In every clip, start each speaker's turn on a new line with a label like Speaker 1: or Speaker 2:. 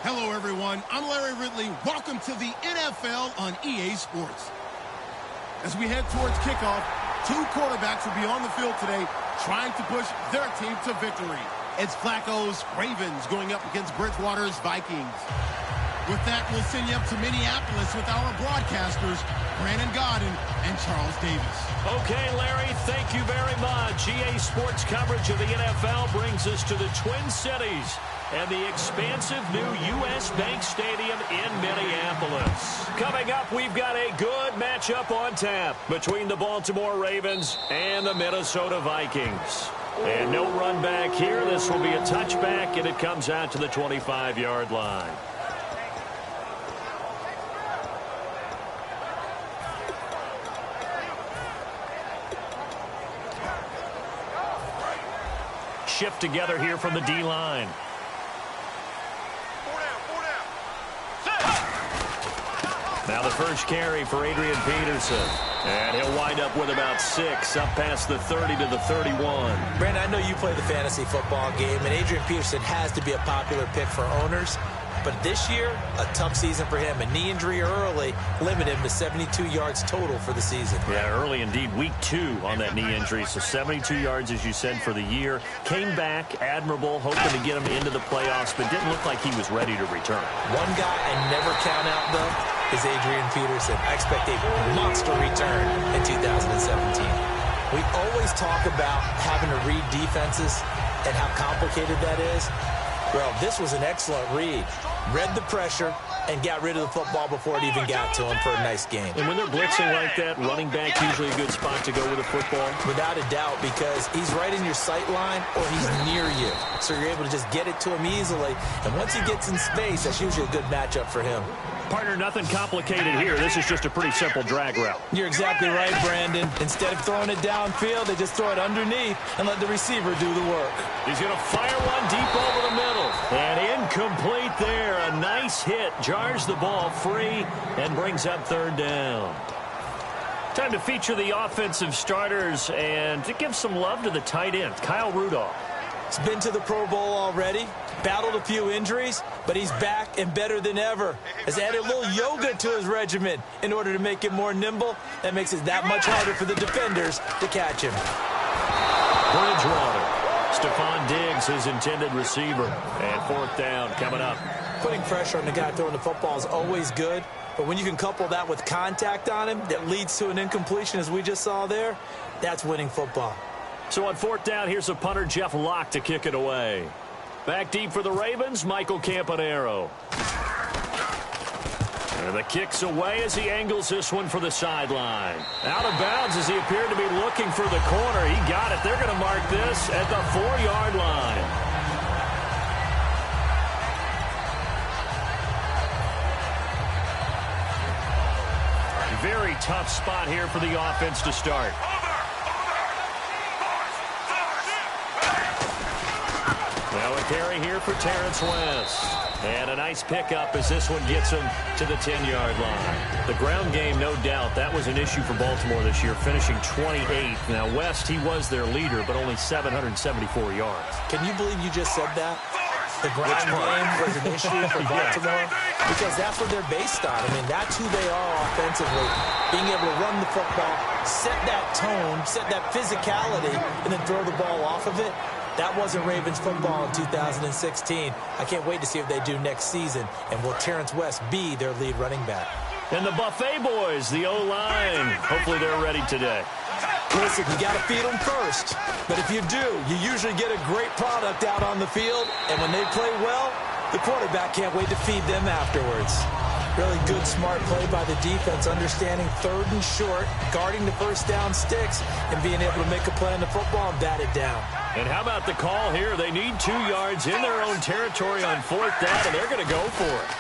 Speaker 1: Hello, everyone. I'm Larry Ridley. Welcome to the NFL on EA Sports. As we head towards kickoff, two quarterbacks will be on the field today trying to push their team to victory. It's Flacco's Ravens going up against Bridgewater's Vikings. With that, we'll send you up to Minneapolis with our broadcasters, Brandon Gaudin and Charles Davis.
Speaker 2: Okay, Larry, thank you very much. EA Sports coverage of the NFL brings us to the Twin Cities and the expansive new U.S. Bank Stadium in Minneapolis. Coming up, we've got a good matchup on tap between the Baltimore Ravens and the Minnesota Vikings. And no run back here. This will be a touchback, and it comes out to the 25-yard line. Shift together here from the D-line. Now the first carry for Adrian Peterson. And he'll wind up with about 6, up past the 30 to the 31.
Speaker 3: Brandon, I know you play the fantasy football game, and Adrian Peterson has to be a popular pick for owners. But this year, a tough season for him. A knee injury early limited him to 72 yards total for the season.
Speaker 2: Yeah, early indeed. Week 2 on that knee injury. So 72 yards, as you said, for the year. Came back, admirable, hoping to get him into the playoffs, but didn't look like he was ready to return.
Speaker 3: One guy I never count out, though, is Adrian Peterson. I expect a monster return in 2017. We always talk about having to read defenses and how complicated that is. Well, this was an excellent read. Read the pressure and got rid of the football before it even got to him for a nice game.
Speaker 2: And when they're blitzing like that, running back usually a good spot to go with a football?
Speaker 3: Without a doubt, because he's right in your sight line or he's near you. So you're able to just get it to him easily. And once he gets in space, that's usually a good matchup for him.
Speaker 2: Partner, nothing complicated here. This is just a pretty simple drag route.
Speaker 3: You're exactly right, Brandon. Instead of throwing it downfield, they just throw it underneath and let the receiver do the work.
Speaker 2: He's going to fire one deep over the middle. And incomplete there. A nice hit. Jars the ball free and brings up third down. Time to feature the offensive starters and to give some love to the tight end, Kyle Rudolph.
Speaker 3: He's been to the Pro Bowl already, battled a few injuries, but he's back and better than ever. Has added a little yoga to his regimen in order to make it more nimble. That makes it that much harder for the defenders to catch him.
Speaker 2: Bridgewater. Stephon Diggs, his intended receiver. And fourth down coming up.
Speaker 3: Putting pressure on the guy throwing the football is always good, but when you can couple that with contact on him that leads to an incompletion, as we just saw there, that's winning football.
Speaker 2: So on fourth down, here's a punter, Jeff Locke, to kick it away. Back deep for the Ravens, Michael Campanaro. And the kick's away as he angles this one for the sideline. Out of bounds as he appeared to be looking for the corner. He got it. They're going to mark this at the 4-yard line. Very tough spot here for the offense to start. Now a carry here for Terrence West. And a nice pickup as this one gets him to the 10-yard line. The ground game, no doubt, that was an issue for Baltimore this year, finishing 28th. Now, West, he was their leader, but only 774 yards.
Speaker 3: Can you believe you just said that? The ground game was an issue for Baltimore? Because that's what they're based on. I mean, that's who they are offensively. Being able to run the football, set that tone, set that physicality, and then throw the ball off of it. That wasn't Ravens football in 2016. I can't wait to see what they do next season. And will Terrence West be their lead running back?
Speaker 2: And the Buffet boys, the O-line. Hopefully they're ready today.
Speaker 3: Listen, you got to feed them first. But if you do, you usually get a great product out on the field. And when they play well, the quarterback can't wait to feed them afterwards. Really good, smart play by the defense, understanding third and short, guarding the first down sticks, and being able to make a play on the football and bat it down.
Speaker 2: And how about the call here? They need 2 yards in their own territory on fourth down, and they're going to go for it.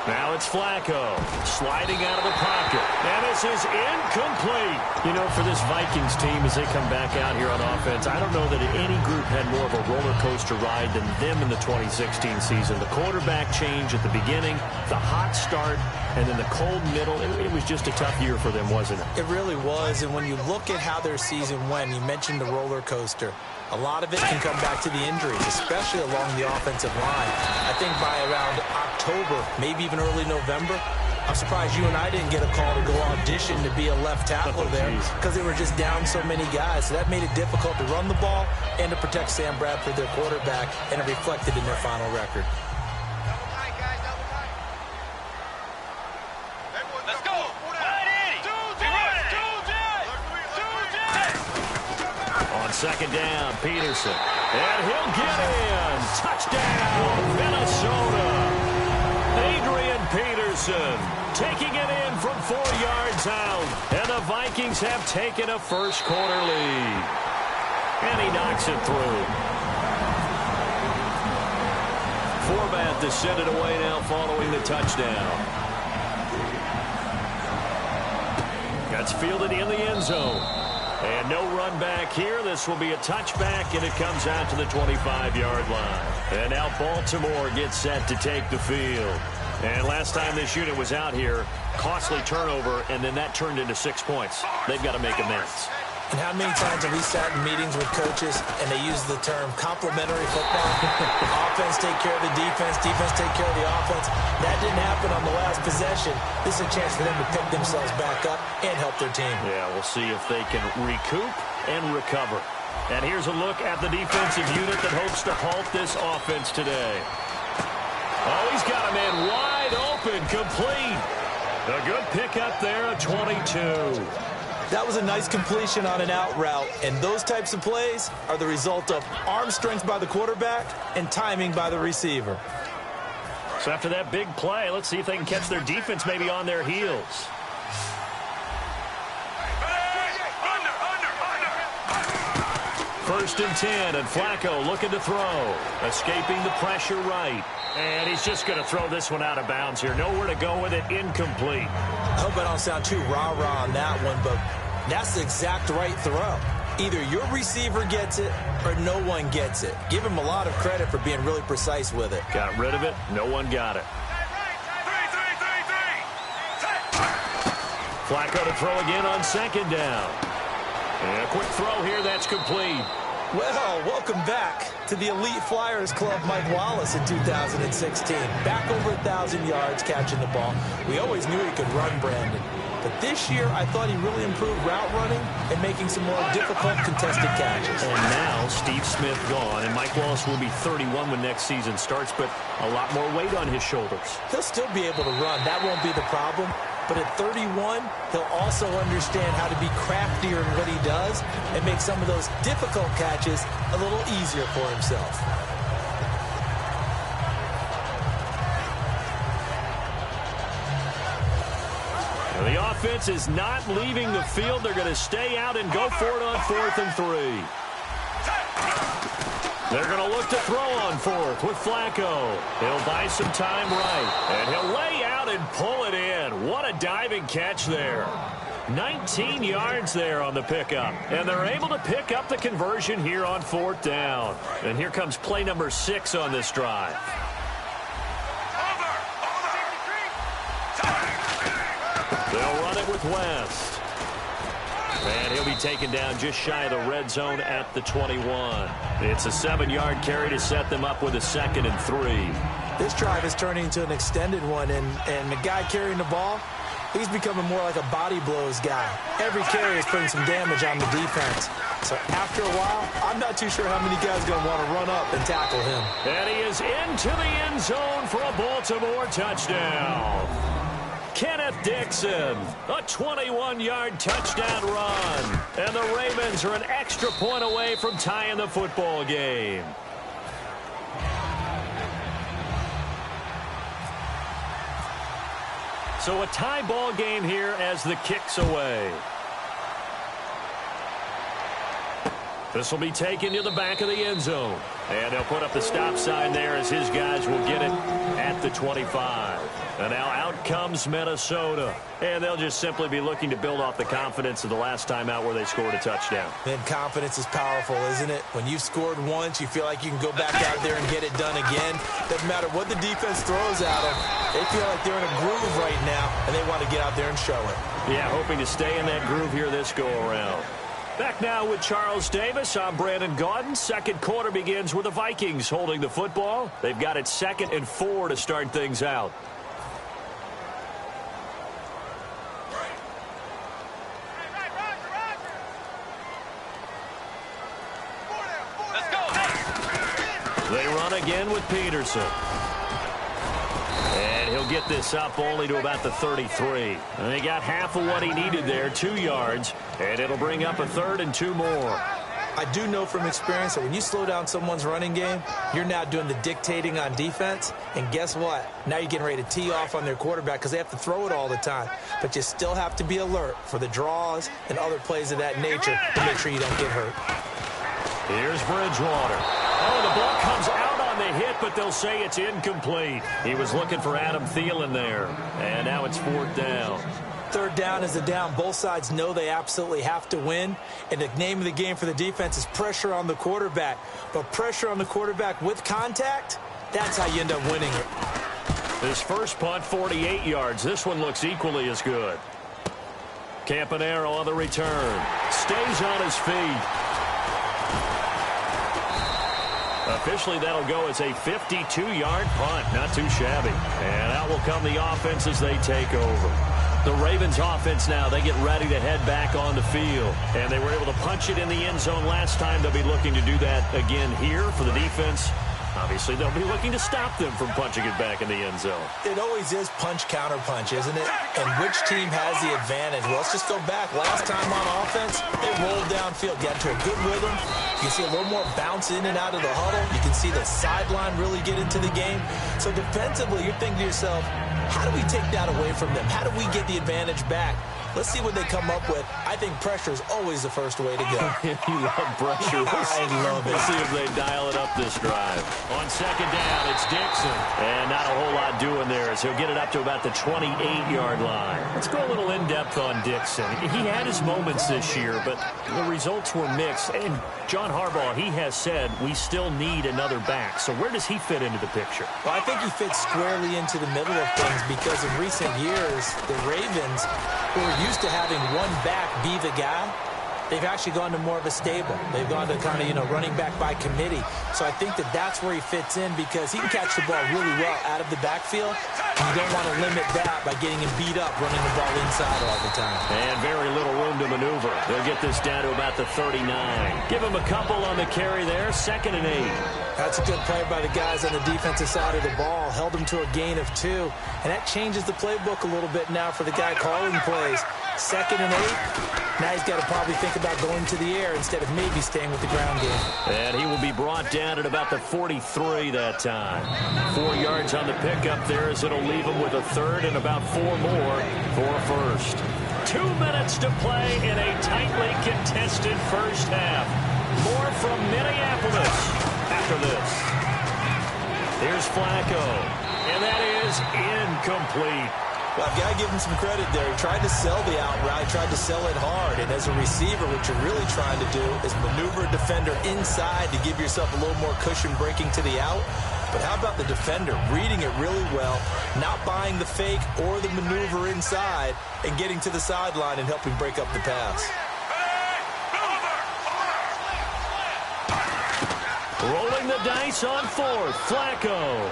Speaker 2: Now it's Flacco sliding out of the pocket. And this is incomplete. You know, for this Vikings team, as they come back out here on offense, I don't know that any group had more of a roller coaster ride than them in the 2016 season. The quarterback change at the beginning, the hot start, and then the cold middle. It was just a tough year for them, wasn't it?
Speaker 3: It really was. And when you look at how their season went, you mentioned the roller coaster. A lot of it can come back to the injuries, especially along the offensive line. I think by around October, maybe even early November, I'm surprised you and I didn't get a call to go audition to be a left tackle there because they were just down so many guys. So that made it difficult to run the ball and to protect Sam Bradford, their quarterback, and it reflected in their final record.
Speaker 4: Let's go.
Speaker 2: On second down, Peterson. And he'll get in. Touchdown, Minnesota. Adrian Peterson taking it in from 4 yards out. And the Vikings have taken a first-quarter lead. And he knocks it through. Forbath to send it away now following the touchdown. That's fielded in the end zone. And no run back here. This will be a touchback, and it comes out to the 25-yard line. And now Baltimore gets set to take the field. And last time this unit was out here, costly turnover, and then that turned into 6 points. They've got to make amends.
Speaker 3: And how many times have we sat in meetings with coaches and they use the term complementary football? Offense take care of the defense, defense take care of the offense. That didn't happen on the last possession. This is a chance for them to pick themselves back up and help their team.
Speaker 2: Yeah, we'll see if they can recoup and recover. And here's a look at the defensive unit that hopes to halt this offense today. Oh, he's got a man wide open, complete. A good pickup there, a 22.
Speaker 3: That was a nice completion on an out route, and those types of plays are the result of arm strength by the quarterback and timing by the receiver.
Speaker 2: So after that big play, let's see if they can catch their defense maybe on their heels. First and 10, and Flacco looking to throw. Escaping the pressure right. And he's just going to throw this one out of bounds here. Nowhere to go with it, incomplete.
Speaker 3: I hope I don't sound too rah-rah on that one, but that's the exact right throw. Either your receiver gets it or no one gets it. Give him a lot of credit for being really precise with it.
Speaker 2: Got rid of it. No one got it. Flacco to throw again on second down. And a quick throw here. That's complete.
Speaker 3: Well, welcome back to the Elite Flyers Club, Mike Wallace in 2016. Back over 1,000 yards catching the ball. We always knew he could run, Brandon. But this year, I thought he really improved route running and making some more difficult contested catches.
Speaker 2: And now, Steve Smith gone, and Mike Wallace will be 31 when next season starts, but a lot more weight on his shoulders.
Speaker 3: He'll still be able to run. That won't be the problem. But at 31, he'll also understand how to be craftier in what he does and make some of those difficult catches a little easier for himself.
Speaker 2: The offense is not leaving the field. They're going to stay out and go for it on 4th and 3. They're going to look to throw on 4th with Flacco. He'll buy some time right, and he'll lay out and pull it in. What a diving catch there. 19 yards there on the pickup, and they're able to pick up the conversion here on 4th down. And here comes play number 6 on this drive. They'll run it with West. And he'll be taken down just shy of the red zone at the 21. It's a 7-yard carry to set them up with a 2nd and 3.
Speaker 3: This drive is turning into an extended one, and the guy carrying the ball, he's becoming more like a body blows guy. Every carry is putting some damage on the defense. So after a while, I'm not too sure how many guys are going to want to run up and tackle him.
Speaker 2: And he is into the end zone for a Baltimore touchdown. Kenneth Dixon, a 21-yard touchdown run. And the Ravens are an extra point away from tying the football game. So a tie ball game here as the kick's away. This will be taken to the back of the end zone. And they'll put up the stop sign there as his guys will get it at the 25. And now out comes Minnesota. And they'll just simply be looking to build off the confidence of the last time out where they scored a touchdown.
Speaker 3: And confidence is powerful, isn't it? When you've scored once, you feel like you can go back out there and get it done again. Doesn't matter what the defense throws at them. They feel like they're in a groove right now, and they want to get out there and show it.
Speaker 2: Yeah, hoping to stay in that groove here this go-around. Back now with Charles Davis. I'm Brandon Gaudin. Second quarter begins with the Vikings holding the football. They've got it 2nd and 4 to start things out. They run again with Peterson. And he'll get this up only to about the 33. And he got half of what he needed there, 2 yards. And it'll bring up a 3rd and 2 more.
Speaker 3: I do know from experience that when you slow down someone's running game, you're now doing the dictating on defense. And guess what? Now you're getting ready to tee off on their quarterback because they have to throw it all the time. But you still have to be alert for the draws and other plays of that nature to make sure you don't get hurt.
Speaker 2: Here's Bridgewater. Oh, the ball comes out on the hit, but they'll say it's incomplete. He was looking for Adam Thielen there. And now it's 4th down.
Speaker 3: 3rd down is a down. Both sides know they absolutely have to win. And the name of the game for the defense is pressure on the quarterback. But pressure on the quarterback with contact, that's how you end up winning it.
Speaker 2: His first punt, 48 yards. This one looks equally as good. Campanaro on the return. Stays on his feet. Officially, that'll go as a 52-yard punt. Not too shabby. And out will come the offense as they take over. The Ravens offense now, they get ready to head back on the field. And they were able to punch it in the end zone last time. They'll be looking to do that again here for the defense. Obviously, they'll be looking to stop them from punching it back in the end zone.
Speaker 3: It always is punch, counter punch, isn't it? And which team has the advantage? Well, let's just go back. Last time on offense, they rolled downfield, got to a good rhythm. You can see a little more bounce in and out of the huddle. You can see the sideline really get into the game. So defensively, you're thinking to yourself, how do we take that away from them? How do we get the advantage back? Let's see what they come up with. I think pressure is always the first way to go.
Speaker 2: You love pressure.
Speaker 3: I love it.
Speaker 2: We'll see if they dial it up this drive. On 2nd down, it's Dixon. And not a whole lot doing there as he'll get it up to about the 28-yard line. Let's go a little in-depth on Dixon. He had his moments this year, but the results were mixed. And John Harbaugh, he has said we still need another back. So where does he fit into the picture?
Speaker 3: Well, I think he fits squarely into the middle of things because in recent years, the Ravens, who are used to having one back be the guy, they've actually gone to more of a stable. They've gone to kind of, running back by committee. So I think that's where he fits in because he can catch the ball really well out of the backfield. And you don't want to limit that by getting him beat up running the ball inside all the time.
Speaker 2: And very little room to maneuver. They'll get this down to about the 39. Give him a couple on the carry there. 2nd and 8.
Speaker 3: That's a good play by the guys on the defensive side of the ball. Held him to a gain of 2. And that changes the playbook a little bit now for the guy calling plays. 2nd and 8. Now he's got to probably think about going to the air instead of maybe staying with the ground game.
Speaker 2: And he will be brought down at about the 43 that time. 4 yards on the pickup there as it'll leave him with a 3rd and about 4 more for a 1st. 2 minutes to play in a tightly contested first half. More from Minneapolis after this. Here's Flacco. And that is incomplete.
Speaker 3: Well, I've got to give him some credit there. He tried to sell the out route, tried to sell it hard. And as a receiver, what you're really trying to do is maneuver a defender inside to give yourself a little more cushion breaking to the out. But how about the defender reading it really well, not buying the fake or the maneuver inside, and getting to the sideline and helping break up the pass.
Speaker 2: Rolling the dice on 4th. Flacco.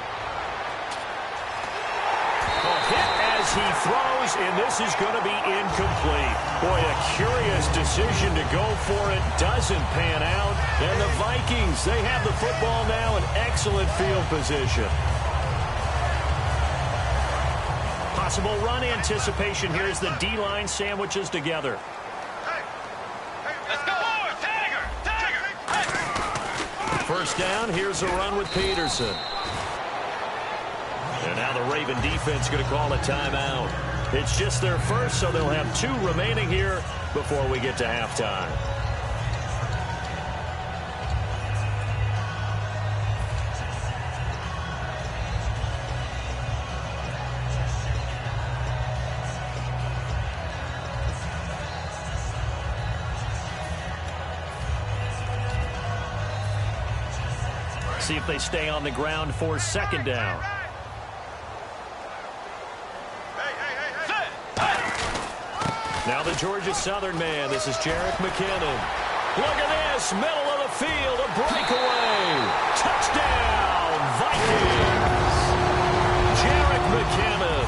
Speaker 2: A hit as he throws, and this is going to be incomplete. Boy, a curious decision to go for it. Doesn't pan out. And the Vikings, they have the football now in excellent field position. Possible run anticipation here as the D-line sandwiches together.
Speaker 4: Let's go. Tiger.
Speaker 2: First down, here's a run with Peterson. And now the Raven defense going to call a timeout. It's just their first, so they'll have 2 remaining here before we get to halftime. See if they stay on the ground for 2nd down. Now the Georgia Southern man. This is Jerick McKinnon. Look at this. Middle of the field. A breakaway. Touchdown, Vikings. Jerick McKinnon,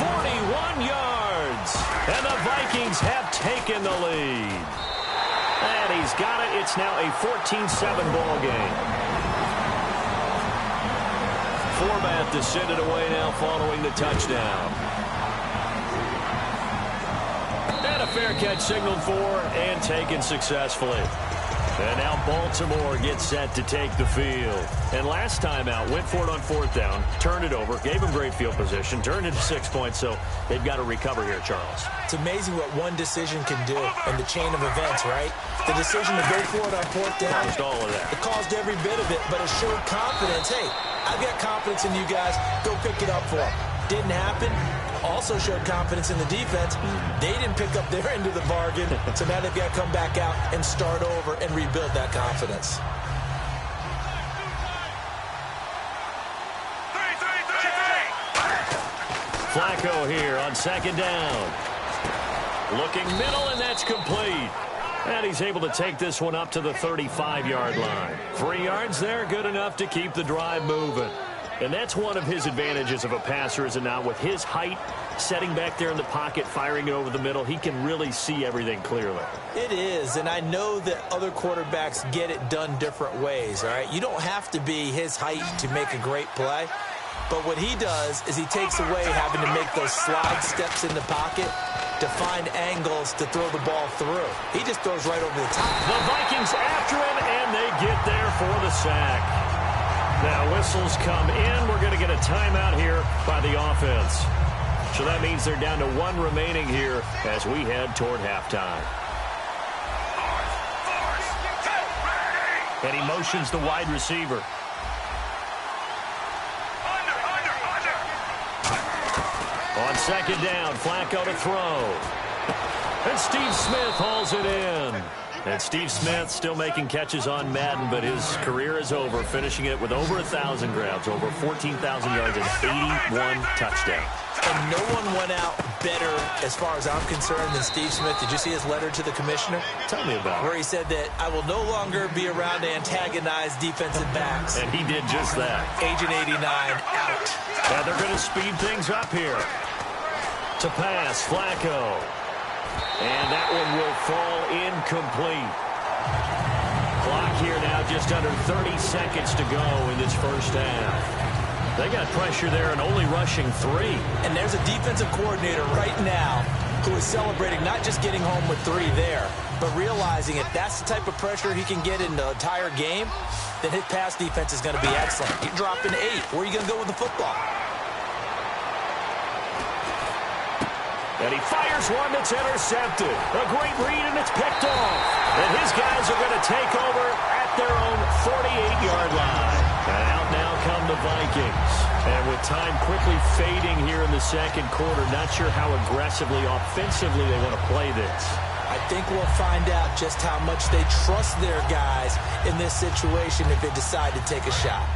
Speaker 2: 41 yards. And the Vikings have taken the lead. And he's got it. It's now a 14-7 ball game. Forbath to send it away now following the touchdown. And a fair catch signaled for and taken successfully. And now Baltimore gets set to take the field. And last time out, went for it on 4th down, turned it over, gave them great field position, turned it to 6 points, so they've got to recover here, Charles.
Speaker 3: It's amazing what one decision can do in the chain of events, right? The decision to go for it on 4th down.
Speaker 2: Caused all of that.
Speaker 3: It caused every bit of it, but it showed confidence. Hey, I've got confidence in you guys. Go pick it up for them. Didn't happen. Also showed confidence in the defense. They didn't pick up their end of the bargain, so now they've got to come back out and start over and rebuild that confidence.
Speaker 2: Flacco here on 2nd down. Looking middle, and that's complete. And he's able to take this one up to the 35-yard line. 3 yards there, good enough to keep the drive moving. And that's one of his advantages of a passer, is it not? With his height, setting back there in the pocket, firing it over the middle, he can really see everything clearly.
Speaker 3: It is, and I know that other quarterbacks get it done different ways, all right? You don't have to be his height to make a great play. But what he does is he takes away having to make those slide steps in the pocket to find angles to throw the ball through. He just throws right over the top.
Speaker 2: The Vikings after him, and they get there for the sack. Now whistles come in. We're going to get a timeout here by the offense. So that means they're down to 1 remaining here as we head toward halftime. And he motions the wide receiver. On 2nd down, Flacco to throw. And Steve Smith hauls it in. And Steve Smith still making catches on Madden, but his career is over, finishing it with over 1,000 grabs, over 14,000 yards, and 81 touchdowns.
Speaker 3: And no one went out better, as far as I'm concerned, than Steve Smith. Did you see his letter to the commissioner?
Speaker 2: Tell me about it.
Speaker 3: Where he said that I will no longer be around to antagonize defensive backs.
Speaker 2: And he did just that.
Speaker 3: Agent 89 out.
Speaker 2: And they're going to speed things up here. To pass, Flacco. And that one will fall incomplete. Clock here now, just under 30 seconds to go in this first half. They got pressure there and only rushing 3.
Speaker 3: And there's a defensive coordinator right now who is celebrating not just getting home with 3 there, but realizing if that's the type of pressure he can get in the entire game, then his pass defense is going to be excellent. You're dropping 8. Where are you going to go with the football?
Speaker 2: And he fires one that's intercepted. A great read, and it's picked off. And his guys are going to take over at their own 48-yard line. And out now come the Vikings. And with time quickly fading here in the second quarter, not sure how aggressively, offensively they want to play this.
Speaker 3: I think we'll find out just how much they trust their guys in this situation if they decide to take a shot.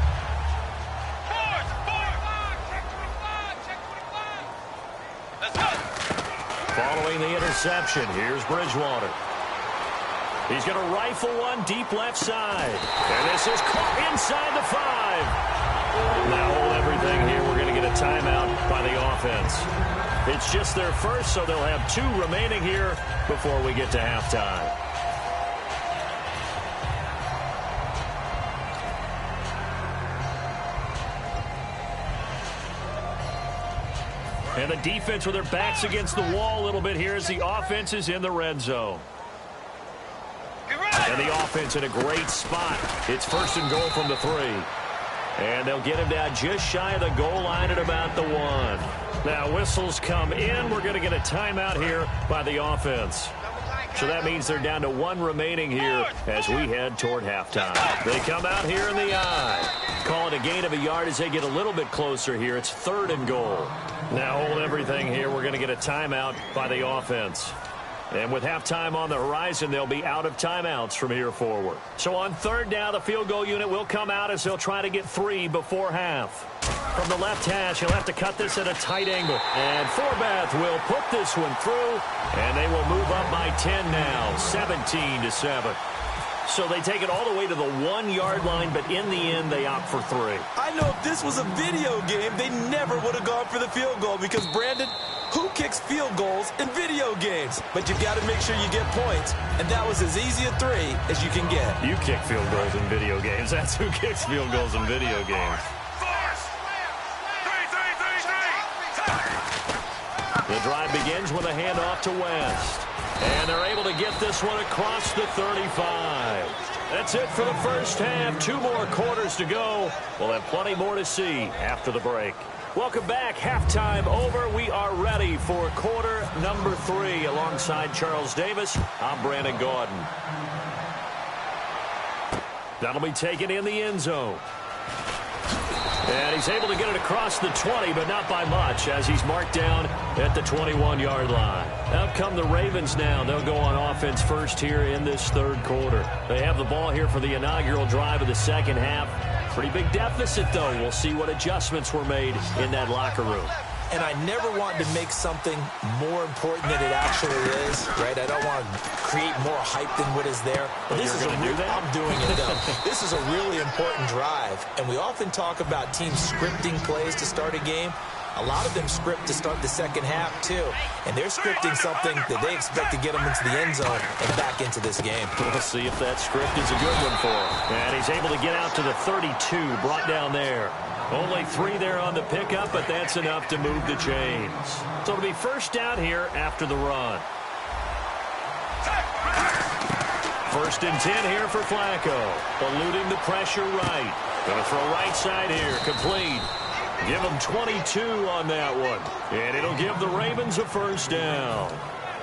Speaker 2: Following the interception, here's Bridgewater. He's going to rifle one deep left side. And this is caught inside the 5. Now hold everything here. We're going to get a timeout by the offense. It's just their first, so they'll have 2 remaining here before we get to halftime. And the defense with their backs against the wall a little bit here as the offense is in the red zone. And the offense in a great spot. It's 1st and goal from the 3. And they'll get him down just shy of the goal line at about the 1. Now whistles come in. We're going to get a timeout here by the offense. So that means they're down to 1 remaining here as we head toward halftime. They come out here in the I. Call it a gain of a yard as they get a little bit closer here. It's 3rd and goal. Now hold everything here. We're going to get a timeout by the offense. And with halftime on the horizon, they'll be out of timeouts from here forward. So on third down, the field goal unit will come out as they'll try to get 3 before half. From the left hash, he'll have to cut this at a tight angle. And Forbath will put this one through, and they will move up by 10 now, 17-7. So they take it all the way to the 1-yard line, but in the end, they opt for 3.
Speaker 3: I know if this was a video game, they never would have gone for the field goal because, Brandon, who kicks field goals in video games? But you've got to make sure you get points, and that was as easy a 3 as you can get.
Speaker 2: You kick field goals in video games. That's who kicks field goals in video games. The drive begins with a handoff to West. And they're able to get this one across the 35. That's it for the first half. 2 more quarters to go. We'll have plenty more to see after the break. Welcome back. Halftime over. We are ready for quarter number 3. Alongside Charles Davis, I'm Brandon Gaudin. That'll be taken in the end zone. And he's able to get it across the 20, but not by much, as he's marked down at the 21-yard line. Out come the Ravens now. They'll go on offense first here in this third quarter. They have the ball here for the inaugural drive of the second half. Pretty big deficit, though. We'll see what adjustments were made in that locker room.
Speaker 3: And I never want to make something more important than it actually is, right? I don't want to create more hype than what is there. But this is
Speaker 2: I'm
Speaker 3: doing it, though. This is a really important drive. And we often talk about teams scripting plays to start a game. A lot of them script to start the second half, too. And they're scripting something that they expect to get them into the end zone and back into this game.
Speaker 2: We'll see if that script is a good one for him. And he's able to get out to the 32, brought down there. Only 3 there on the pickup, but that's enough to move the chains. So it'll be first down here after the run. First and 10 here for Flacco. Eluding the pressure right. Going to throw right side here. Complete. Give him 22 on that one. And it'll give the Ravens a first down.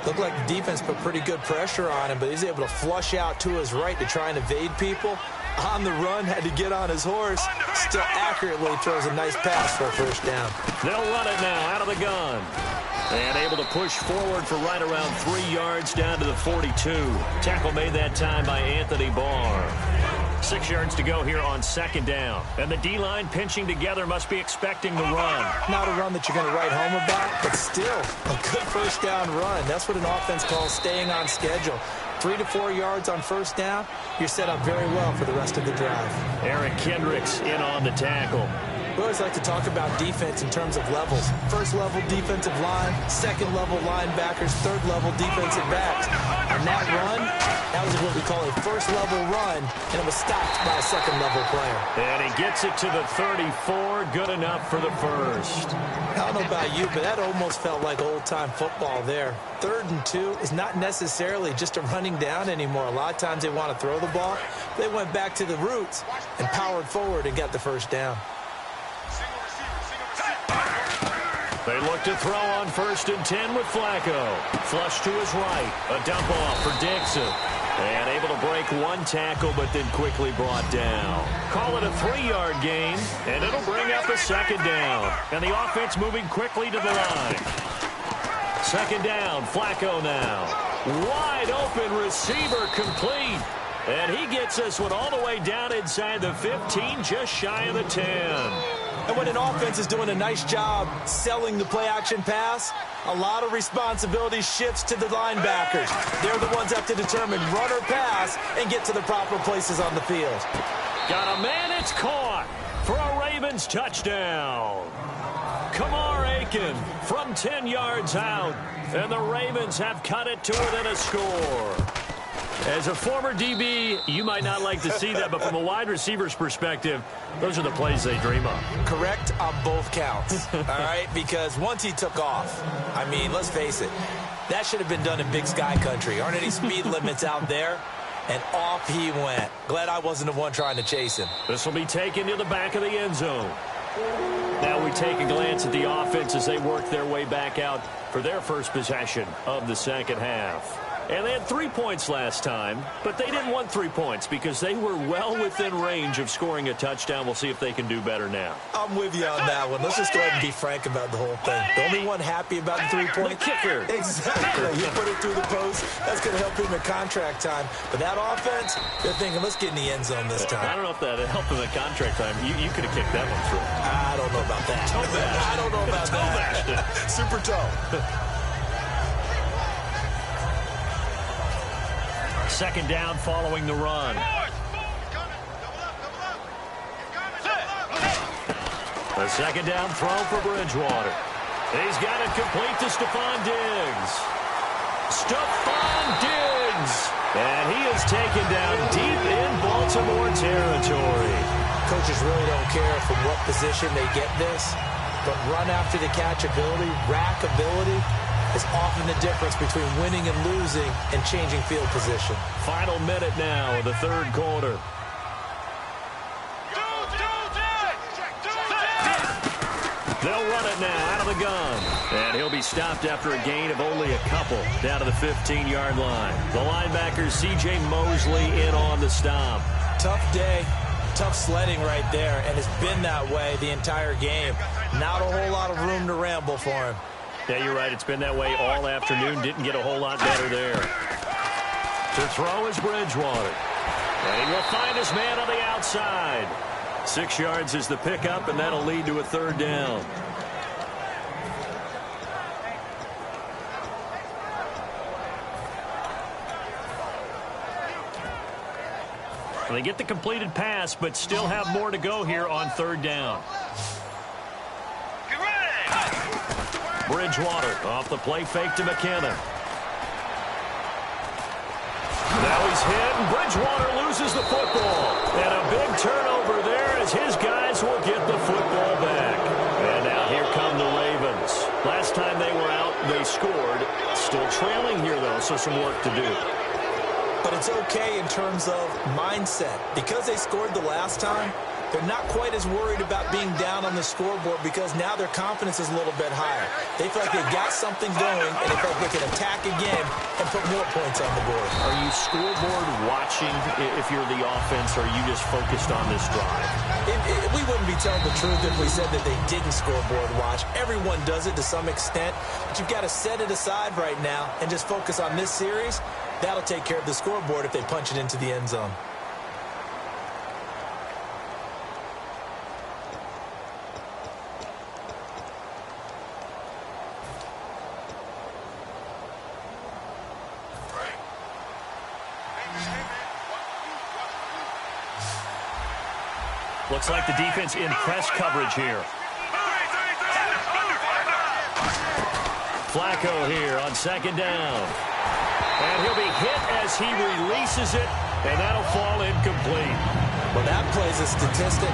Speaker 3: Looked like the defense put pretty good pressure on him, but he's able to flush out to his right to try and evade people. On the run, had to get on his horse. Still accurately throws a nice pass for a first down.
Speaker 2: They'll run it now out of the gun. And able to push forward for right around 3 yards down to the 42. Tackle made that time by Anthony Barr. 6 yards to go here on second down. And the D-line pinching together must be expecting the run.
Speaker 3: Not a run that you're going to write home about, but still a good first down run. That's what an offense calls staying on schedule. 3 to 4 yards on first down, you're set up very well for the rest of the drive.
Speaker 2: Eric Kendricks in on the tackle.
Speaker 3: We always like to talk about defense in terms of levels. First level defensive line, second level linebackers, third level defensive backs. On that run, that was what we call a first level run, and it was stopped by a second level player.
Speaker 2: And he gets it to the 34, good enough for the first.
Speaker 3: I don't know about you, but that almost felt like old-time football there. 3rd and 2 is not necessarily just a running down anymore. A lot of times they want to throw the ball. They went back to the roots and powered forward and got the first down.
Speaker 2: They look to throw on first and 10 with Flacco. Flush to his right. A dump off for Dixon. And able to break 1 tackle, but then quickly brought down. Call it a 3-yard gain, and it'll bring up a second down. And the offense moving quickly to the line. Second down, Flacco now. Wide open receiver complete. And he gets this one all the way down inside the 15, just shy of the 10.
Speaker 3: And when an offense is doing a nice job selling the play-action pass, a lot of responsibility shifts to the linebackers. They're the ones that have to determine run or pass and get to the proper places on the field.
Speaker 2: Got a man, it's caught for a Ravens touchdown. Kamar Aiken from 10 yards out, and the Ravens have cut it to within a score. As a former DB, you might not like to see that, but from a wide receiver's perspective, those are the plays they dream of.
Speaker 3: Correct on both counts, all right? Because once he took off, I mean, let's face it, that should have been done in Big Sky Country. Aren't any speed limits out there? And off he went. Glad I wasn't the one trying to chase him.
Speaker 2: This will be taken to the back of the end zone. Now we take a glance at the offense as they work their way back out for their first possession of the second half. And they had 3 points last time, but they didn't want 3 points because they were well within range of scoring a touchdown. We'll see if they can do better now.
Speaker 3: I'm with you on that one. Let's just go ahead and be frank about the whole thing. The only one happy about the 3-point.
Speaker 2: The kicker.
Speaker 3: Exactly. You put it through the post. That's going to help him in contract time. But that offense, they're thinking, let's get in the end zone this time.
Speaker 2: I don't know if that helped him in contract time. You could have kicked that one through.
Speaker 3: I don't know about that.
Speaker 2: Toe bash.
Speaker 3: I don't know about that. Super toe.
Speaker 2: Second down following the run. A second down throw for Bridgewater. He's got it complete to Stephon Diggs. Stephon Diggs. And he is taken down deep in Baltimore territory.
Speaker 3: Coaches really don't care from what position they get this, but run after the catch ability, rack ability, is often the difference between winning and losing and changing field position.
Speaker 2: Final minute now of the third quarter. They'll run it now out of the gun. And he'll be stopped after a gain of only a couple down to the 15-yard line. The linebacker, C.J. Mosley, in on the stop.
Speaker 3: Tough day, tough sledding right there, and it's been that way the entire game. Not a whole lot of room to ramble for him.
Speaker 2: Yeah, you're right. It's been that way all afternoon. Didn't get a whole lot better there. To throw is Bridgewater. And he will find his man on the outside. 6 yards is the pickup, and that'll lead to a third down. They get the completed pass, but still have more to go here on third down. Bridgewater off the play fake to McKinnon. Now he's hit, and Bridgewater loses the football. And a big turnover there as his guys will get the football back. And now here come the Ravens. Last time they were out, they scored. Still trailing here, though, so some work to do.
Speaker 3: But it's okay in terms of mindset. Because they scored the last time, they're not quite as worried about being down on the scoreboard because now their confidence is a little bit higher. They feel like they've got something going, and they feel like they can attack again and put more points on the board.
Speaker 2: Are you scoreboard watching if you're the offense, or are you just focused on this drive?
Speaker 3: We wouldn't be telling the truth if we said that they didn't scoreboard watch. Everyone does it to some extent, but you've got to set it aside right now and just focus on this series. That'll take care of the scoreboard if they punch it into the end zone.
Speaker 2: Looks like the defense in press coverage here. Flacco here on second down. And he'll be hit as he releases it, and that'll fall incomplete.
Speaker 3: Well, that plays a statistic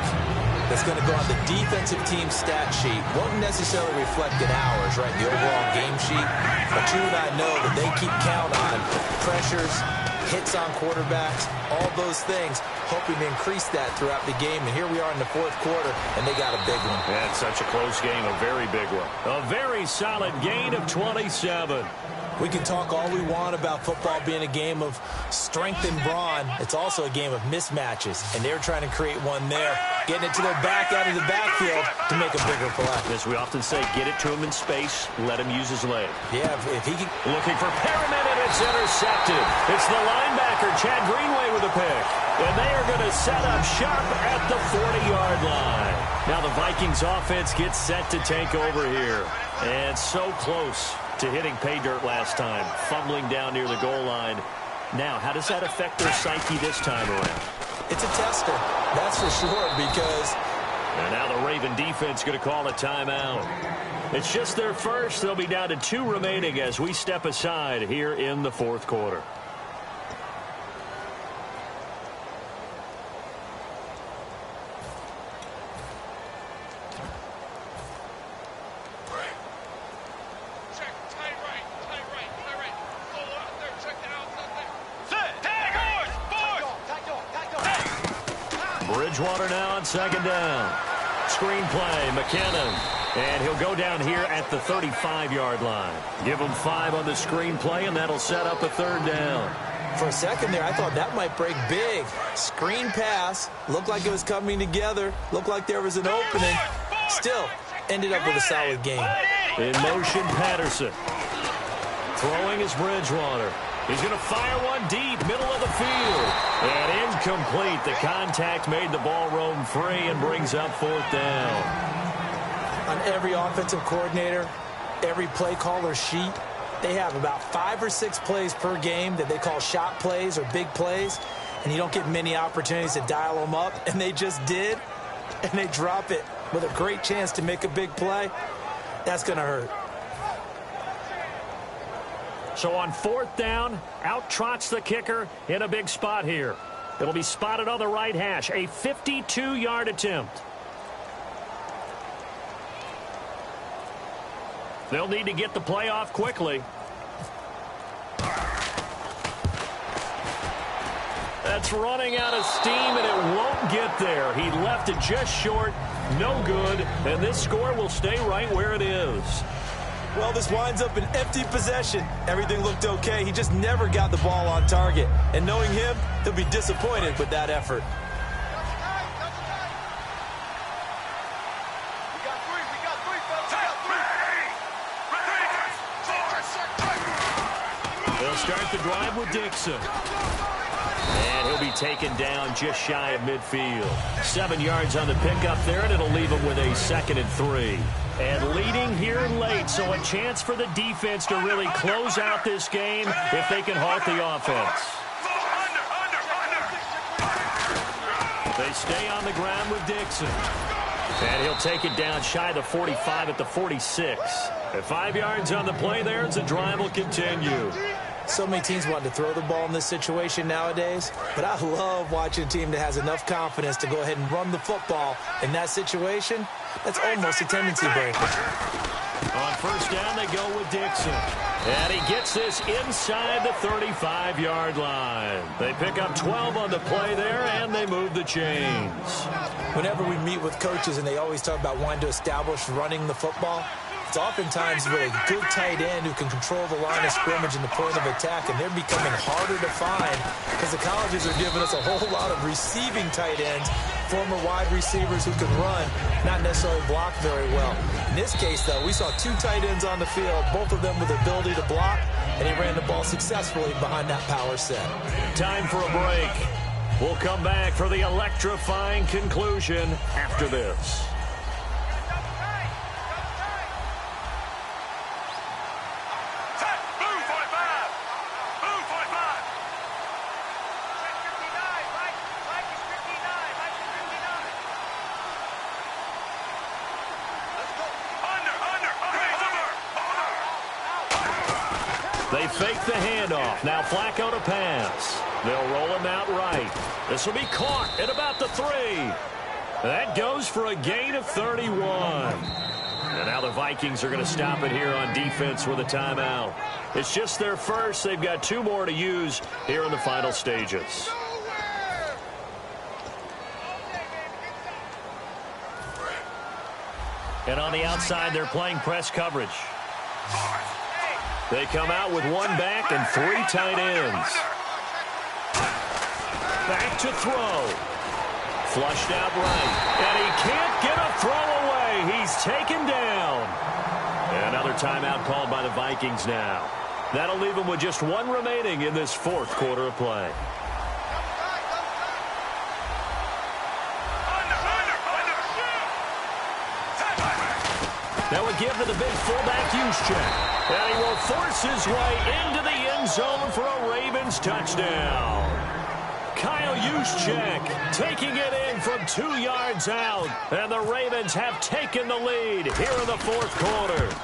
Speaker 3: that's going to go on the defensive team stat sheet. Won't necessarily reflect in hours, right, the overall game sheet. But you and I know that they keep count on pressures, hits on quarterbacks, all those things, hoping to increase that throughout the game. And here we are in the fourth quarter, and they got a big one.
Speaker 2: That's such a close game, a very big one. A very solid gain of 27.
Speaker 3: We can talk all we want about football being a game of strength and brawn. It's also a game of mismatches, and they're trying to create one there, getting it to their back out of the backfield to make a bigger play.
Speaker 2: As we often say, get it to him in space, let him use his leg.
Speaker 3: Yeah, if he can...
Speaker 2: Looking for Perriman, and it's intercepted. It's the linebacker, Chad Greenway, with a pick. And they are going to set up shop at the 40-yard line. Now the Vikings offense gets set to take over here. And so close to hitting pay dirt last time, fumbling down near the goal line. Now, how does that affect their psyche this time around?
Speaker 3: It's a tester, that's for sure, because...
Speaker 2: And now the Raven defense going to call a timeout. It's just their first. They'll be down to 2 remaining as we step aside here in the fourth quarter. Bridgewater now on second down. screenplay. McKinnon. And he'll go down here at the 35-yard line. Give him 5 on the screenplay, and that'll set up a 3rd down.
Speaker 3: For a second there, I thought that might break big. Screen pass. Looked like it was coming together. Looked like there was an opening. Still, ended up with a solid game.
Speaker 2: In motion, Patterson. Throwing is Bridgewater. He's going to fire one deep, middle of the field. And incomplete. The contact made the ball roam free and brings up 4th down.
Speaker 3: On every offensive coordinator, every play caller sheet, they have about 5 or 6 plays per game that they call shot plays or big plays, and you don't get many opportunities to dial them up, and they just did, and they drop it with a great chance to make a big play. That's going to hurt.
Speaker 2: So on 4th down, out trots the kicker in a big spot here. It'll be spotted on the right hash, a 52-yard attempt. They'll need to get the play off quickly. That's running out of steam, and it won't get there. He left it just short, no good, and this score will stay right where it is.
Speaker 3: Well, this winds up an empty possession. Everything looked okay. He just never got the ball on target. And knowing him, he'll be disappointed with that effort.
Speaker 2: They'll start the drive with Dixon. And he'll be taken down just shy of midfield. 7 yards on the pickup there, and it'll leave him with a 2nd and 3. And leading here late, so a chance for the defense to really close out this game if they can halt the offense. They stay on the ground with Dixon. And he'll take it down shy of the 45 at the 46. At 5 yards on the play there, as the drive will continue.
Speaker 3: So many teams want to throw the ball in this situation nowadays, but I love watching a team that has enough confidence to go ahead and run the football. In that situation, that's almost a tendency breaker.
Speaker 2: On 1st down, they go with Dixon. And he gets this inside the 35-yard line. They pick up 12 on the play there, and they move the chains.
Speaker 3: Whenever we meet with coaches and they always talk about wanting to establish running the football, it's oftentimes with a good tight end who can control the line of scrimmage and the point of attack, and they're becoming harder to find because the colleges are giving us a whole lot of receiving tight ends, former wide receivers who can run, not necessarily block very well. In this case, though, we saw 2 tight ends on the field, both of them with the ability to block, and he ran the ball successfully behind that power set. Time for a break.
Speaker 2: We'll come back for the electrifying conclusion after this. They fake the handoff. Now Flacco to pass. They'll roll him out right. This will be caught at about the 3. That goes for a gain of 31. And now the Vikings are going to stop it here on defense with a timeout. It's just their first. They've got 2 more to use here in the final stages. And on the outside, they're playing press coverage. They come out with 1 back and 3 tight ends. Back to throw. Flushed out right. And he can't get a throw away. He's taken down. Another timeout called by the Vikings now. That'll leave him with just 1 remaining in this 4th quarter of play. That would give to the big fullback Juszczyk. And he will force his way into the end zone for a Ravens touchdown. Kyle Juszczyk taking it in from 2 yards out. And the Ravens have taken the lead here in the 4th quarter.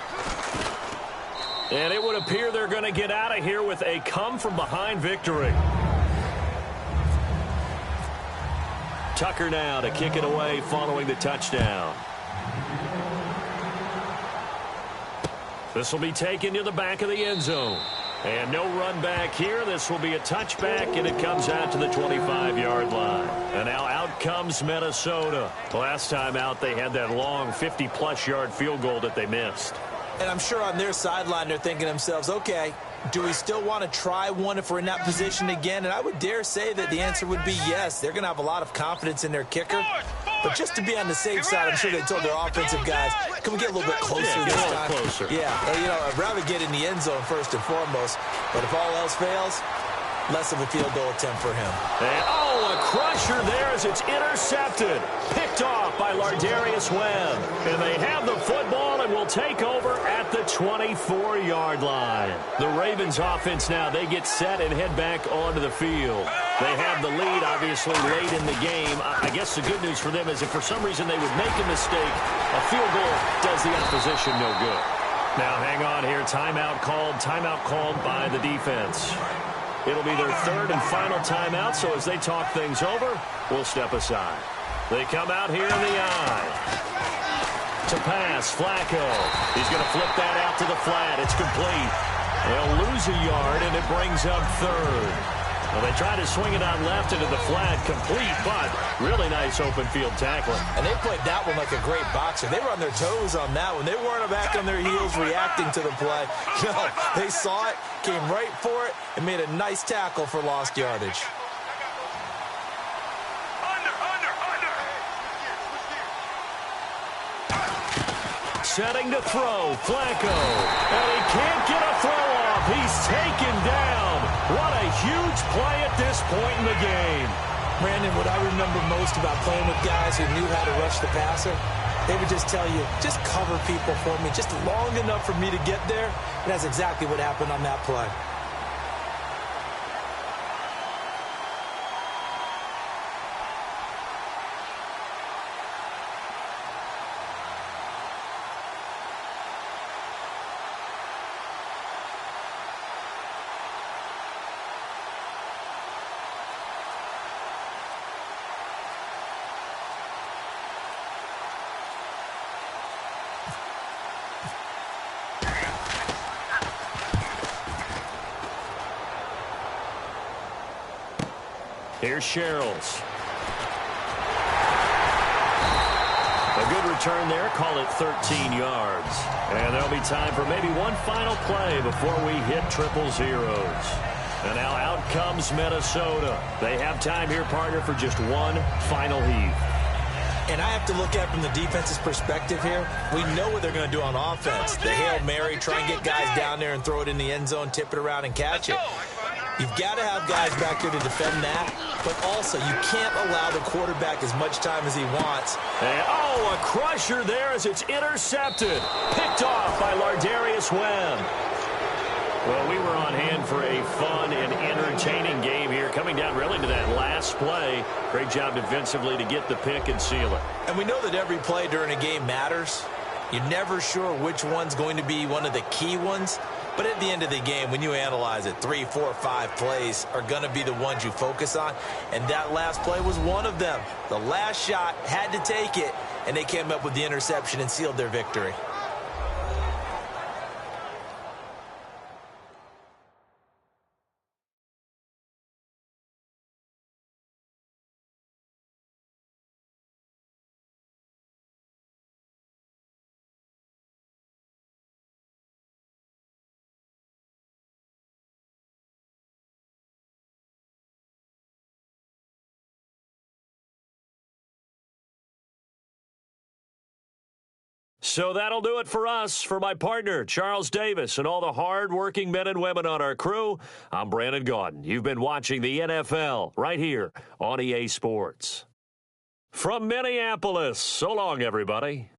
Speaker 2: And it would appear they're going to get out of here with a come-from-behind victory. Tucker now to kick it away following the touchdown. This will be taken to the back of the end zone. And no run back here. This will be a touchback, and it comes out to the 25-yard line. And now out comes Minnesota. Last time out, they had that long 50-plus yard field goal that they missed.
Speaker 3: And I'm sure on their sideline they're thinking to themselves, okay, do we still want to try one if we're in that position again? And I would dare say that the answer would be yes. They're going to have a lot of confidence in their kicker. But just to be on the safe side, I'm sure they told their offensive guys, can we get a little bit closer this time?
Speaker 2: Closer.
Speaker 3: Yeah, you know, I'd rather get in the end zone first and foremost. But if all else fails, less of a field goal attempt for him.
Speaker 2: And, a crusher there as it's intercepted. Picked off by Lardarius Webb. And they have the football and will take over at the 24-yard line. The Ravens offense now, they get set and head back onto the field. They have the lead, obviously, late in the game. I guess the good news for them is if for some reason they would make a mistake, a field goal does the opposition no good. Now, hang on here. Timeout called by the defense. It'll be their third and final timeout, so as they talk things over, we'll step aside. They come out here in the eye. To pass, Flacco. He's going to flip that out to the flat. It's complete. They'll lose a yard, and it brings up third. Well, they try to swing it out left into the flat, complete, but really nice open field tackling.
Speaker 3: And they played that one like a great boxer. They were on their toes on that one. They weren't back on their heels reacting to the play. No, they saw it, came right for it, and made a nice tackle for lost yardage.
Speaker 2: Setting to throw, Flacco. And he can't get a throw off. He's taken down. What a huge play at this point in the game.
Speaker 3: Brandon, what I remember most about playing with guys who knew how to rush the passer, they would just tell you, just cover people for me, just long enough for me to get there. And that's exactly what happened on that play.
Speaker 2: Here's Sherrills. A good return there. Call it 13 yards. And there'll be time for maybe one final play before we hit triple zeros. And now out comes Minnesota. They have time here, partner, for just one final heave.
Speaker 3: And I have to look at it from the defense's perspective here. We know what they're going to do on offense. The Hail Mary, try and get guys down there and throw it in the end zone, tip it around and catch it. You've got to have guys back there to defend that, but also you can't allow the quarterback as much time as he wants.
Speaker 2: And, a crusher there as it's intercepted. Picked off by Lardarius Webb. Well, we were on hand for a fun and entertaining game here, coming down really to that last play. Great job defensively to get the pick and seal it.
Speaker 3: And we know that every play during a game matters. You're never sure which one's going to be one of the key ones. But at the end of the game, when you analyze it, 3, 4, 5 plays are going to be the ones you focus on. And that last play was one of them. The last shot had to take it, and they came up with the interception and sealed their victory.
Speaker 2: So that'll do it for us. For my partner, Charles Davis, and all the hard-working men and women on our crew, I'm Brandon Gaudin. You've been watching the NFL right here on EA Sports. From Minneapolis, so long, everybody.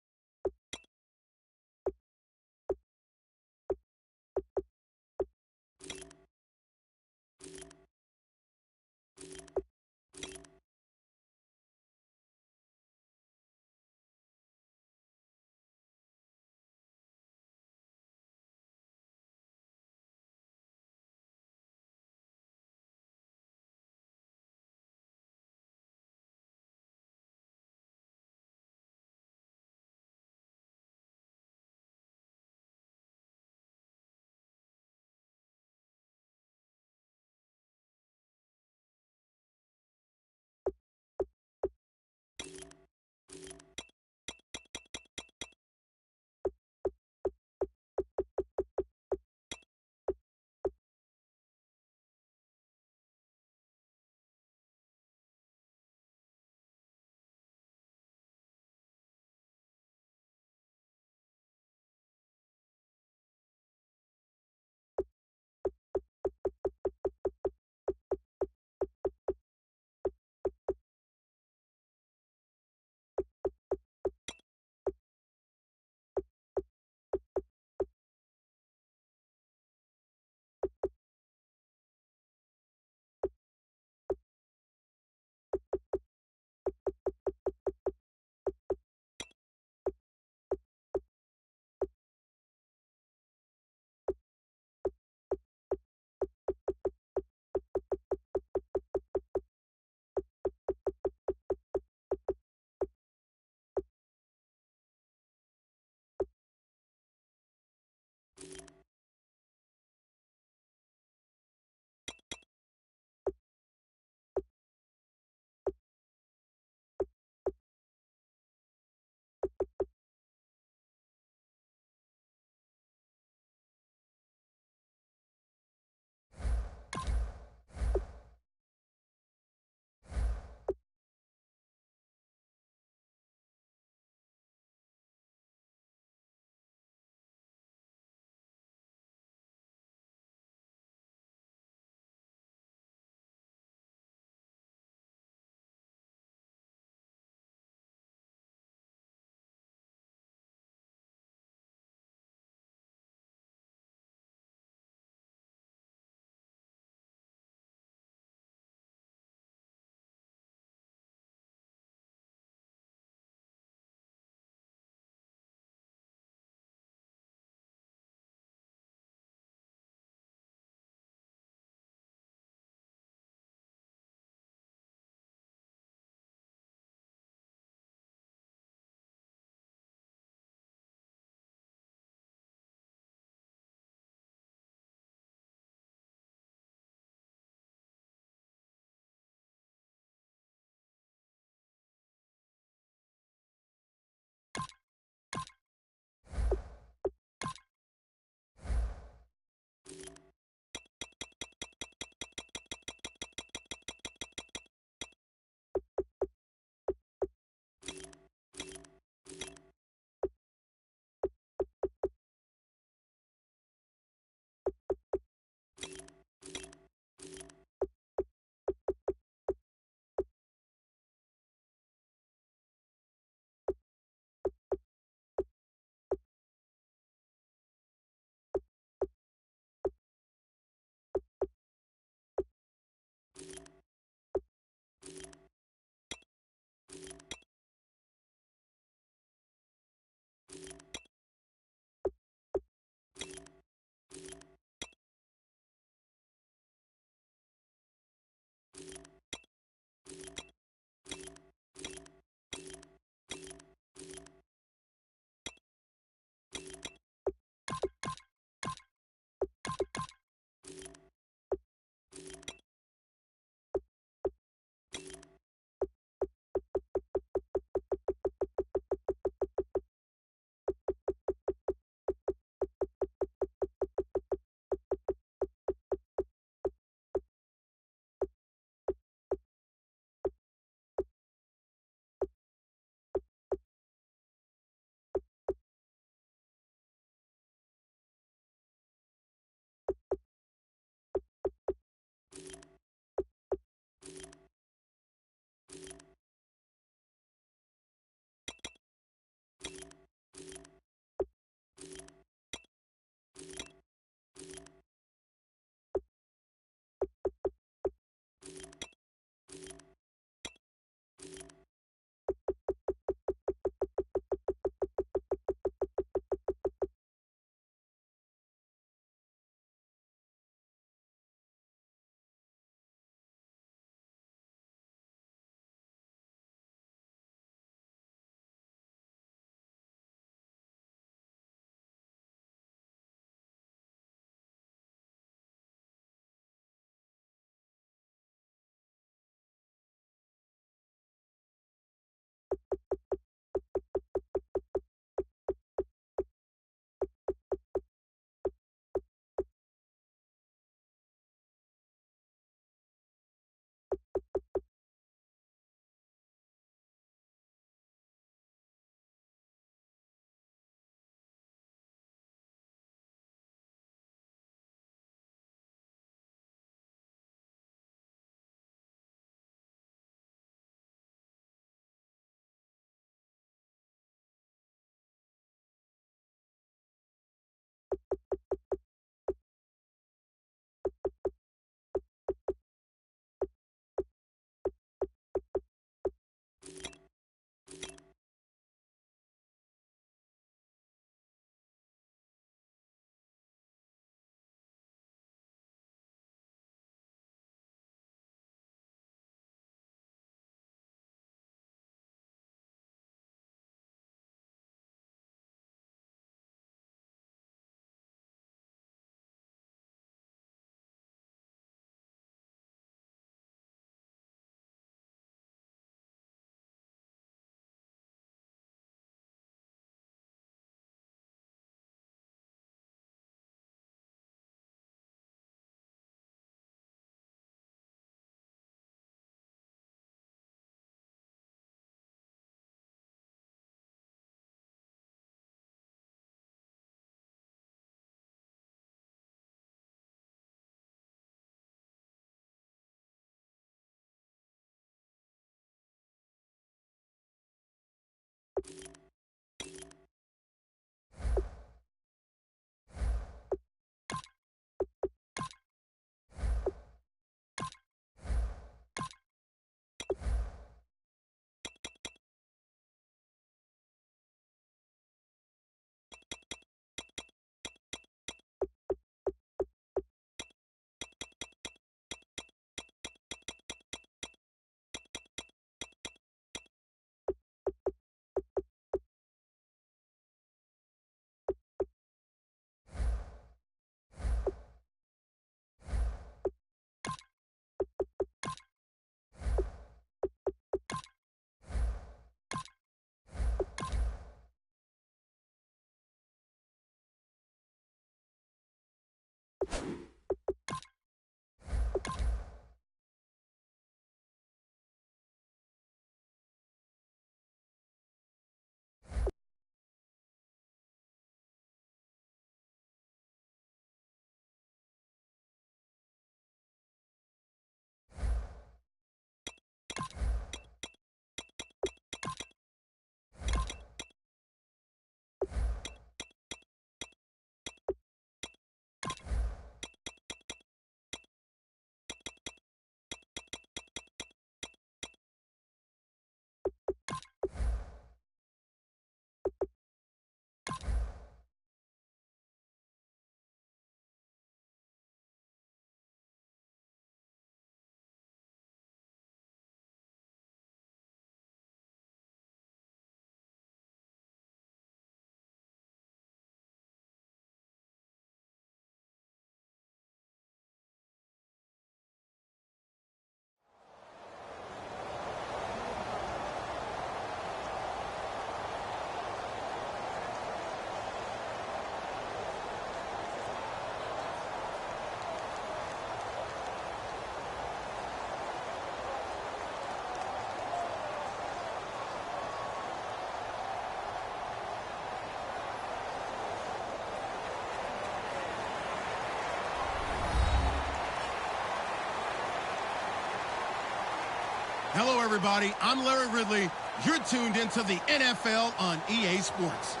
Speaker 1: Hello, everybody. I'm Larry Ridley. You're tuned into the NFL on EA Sports.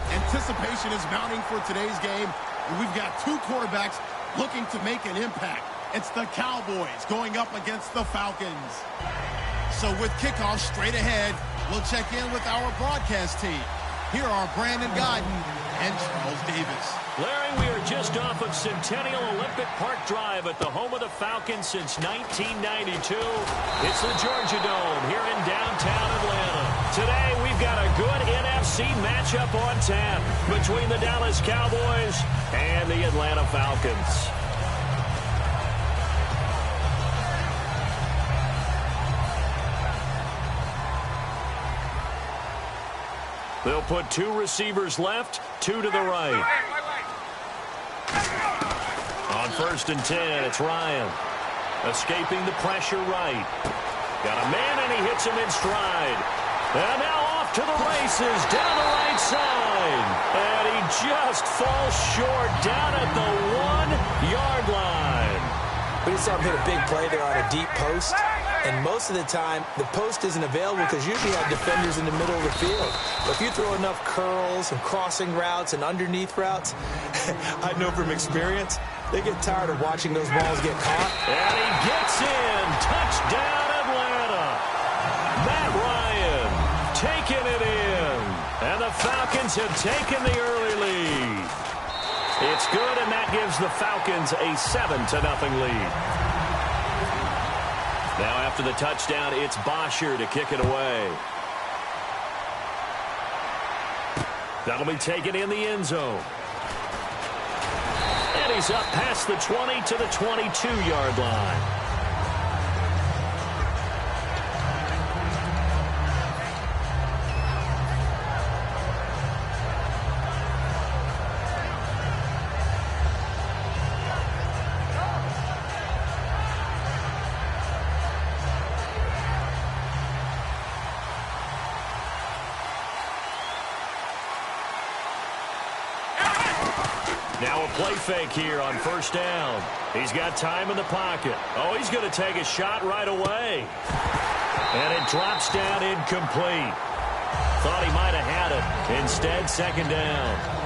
Speaker 1: Anticipation is mounting for today's game, and we've got two quarterbacks looking to make an impact. It's the Cowboys going up against the Falcons. So with kickoff straight ahead, we'll check in with our broadcast team. Here are Brandon Gaudin and Charles Davis.
Speaker 2: Larry, we are just off of Centennial Olympic Park Drive at the home of the Falcons since 1992. It's the Georgia Dome here in downtown Atlanta. Today, we've got a good NFC matchup on tap between the Dallas Cowboys and the Atlanta Falcons. They'll put two receivers left, two to the right. On 1st and 10, it's Ryan. Escaping the pressure right. Got a man, and he hits him in stride. And now off to the races down the right side. And he just falls short down at the 1-yard line.
Speaker 3: We saw him hit a big play there on a deep post. And most of the time, the post isn't available because you usually have defenders in the middle of the field. But if you throw enough curls and crossing routes and underneath routes, I know from experience, they get tired of watching those balls get caught.
Speaker 2: And he gets in. Touchdown, Atlanta. Matt Ryan taking it in. And the Falcons have taken the early lead. It's good, and that gives the Falcons a 7-0 lead. Now after the touchdown, it's Bosher to kick it away. That'll be taken in the end zone. And he's up past the 20 to the 22-yard line. Now a play fake here on 1st down. He's got time in the pocket. Oh, he's going to take a shot right away. And it drops down incomplete. Thought he might have had it. Instead, 2nd down.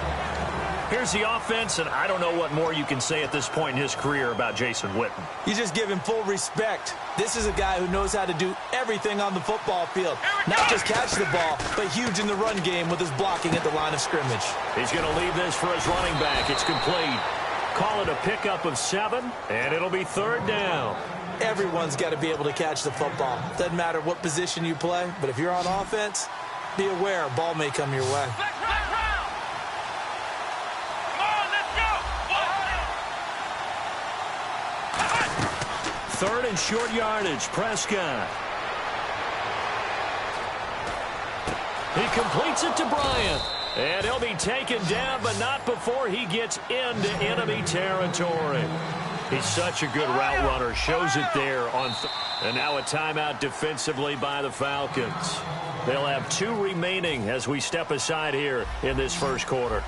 Speaker 2: Here's the offense, and I don't know what more you can say at this point in his career about Jason Witten.
Speaker 3: You just give him full respect. This is a guy who knows how to do everything on the football field. Not just catch the ball, but huge in the run game with his blocking at the line of scrimmage.
Speaker 2: He's going to leave this for his running back. It's complete. Call it a pickup of 7, and it'll be 3rd down.
Speaker 3: Everyone's got to be able to catch the football. Doesn't matter what position you play, but if you're on offense, be aware a ball may come your way.
Speaker 2: 3rd and short yardage. Prescott. He completes it to Bryant. And he'll be taken down, but not before he gets into enemy territory. He's such a good route runner. Shows it there on. And now a timeout defensively by the Falcons. They'll have 2 remaining as we step aside here in this 1st quarter.